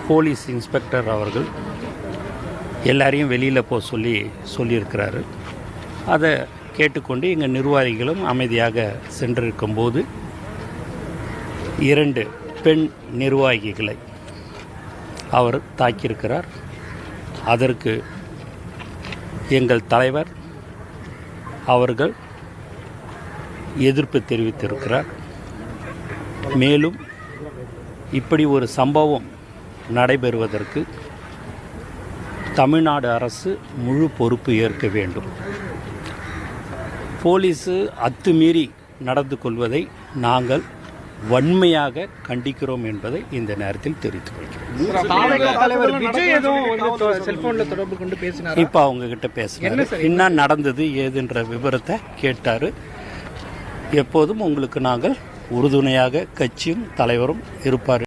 Police inspector அவர்கள் எல்லாரையும் வெளியில் போக சொல்லியிருக்கிறாரு. அதை கேட்டுக்கொண்டு எங்கள் நிர்வாகிகளும் அமைதியாக சென்றிருக்கும்போது 2 பெண் நிர்வாகிகளை அவர் தாக்கியிருக்கிறார். அதற்கு எங்கள் தலைவர் அவர்கள் எதிர்ப்பு தெரிவித்திருக்கிறார். மேலும் இப்படி ஒரு சம்பவம் நடைபெறுவதற்கு தமிழ்நாடு அரசு முழு பொறுப்பு ஏற்க வேண்டும். போலீஸு அத்துமீறி நடந்து கொள்வதை நாங்கள் வன்மையாக கண்டிக்கிறோம் என்பதை இந்த நேரத்தில் தெரிவித்துக் கொள்கிறோம். இப்போ அவங்க கிட்ட பேசுறாரு, என்ன நடந்தது ஏதுன்ற விவரத்தை கேட்டாரு. எப்போதும் உங்களுக்கு நாங்கள் உறுதுணையாக கட்சியும் தலைவரும் இருப்பார்.